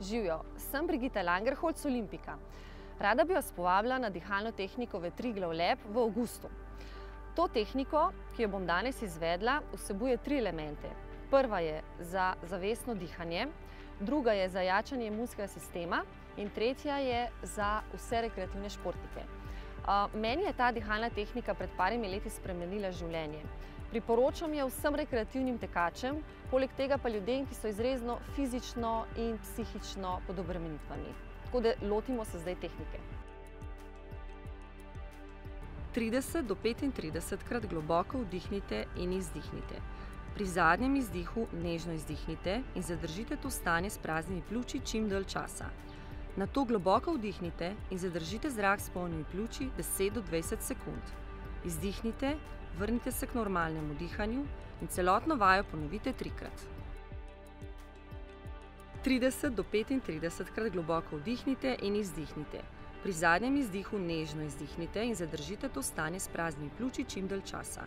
Živjo, sem Brigitta Langerholz, Olimpika. Rada bi vas povabila na dihalno tehniko Vetriglav Lab v avgustu. To tehniko, ki jo bom danes izvedla, vsebuje 3 elemente. Prva je za zavestno dihanje, druga je za jačanje imunskega sistema in tretja je za vse rekreativne športnike. Meni je ta dihalna tehnika pred parimi leti spremenila življenje. Priporočam jo vsem rekreativnim tekačem, poleg tega pa ljudem, ki so izredno fizično in psihično pod obremenitvami. Tako da lotimo se zdaj tehnike. 30 do 35 krat globoko vdihnite in izdihnite. Pri zadnjem izdihu nežno izdihnite in zadržite to stanje s praznimi pljuči čim dalj časa. Nato globoko vdihnite in zadržite zrak s polnimi pljuči 10 do 20 sekund. Izdihnite, vrnite se k normalnemu dihanju in celotno vajo ponovite 3-krat. 30 do 35 krat globoko vdihnite in izdihnite. Pri zadnjem izdihu nežno izdihnite in zadržite to stanje s praznimi pljuči čim dalj časa.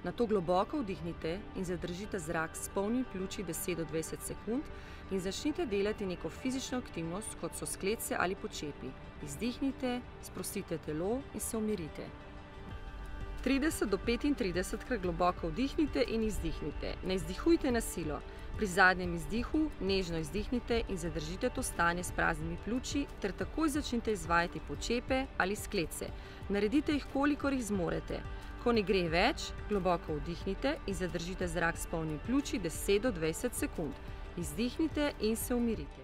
Nato globoko vdihnite in zadržite zrak s polnimi pljuči 10 do 20 sekund in začnite delati neko fizično aktivnost, kot so sklece ali počepi. Izdihnite, sprostite telo in se umirite. 30 do 35 krat globoko vdihnite in izdihnite. Ne izdihujte na silo. Pri zadnjem izdihu nežno izdihnite in zadržite to stanje s praznimi pljuči ter takoj začnite izvajati počepe ali sklece. Naredite jih, kolikor jih zmorete. Ko ne gre več, globoko vdihnite in zadržite zrak s polnimi pljuči 10 do 20 sekund. Izdihnite in se umirite.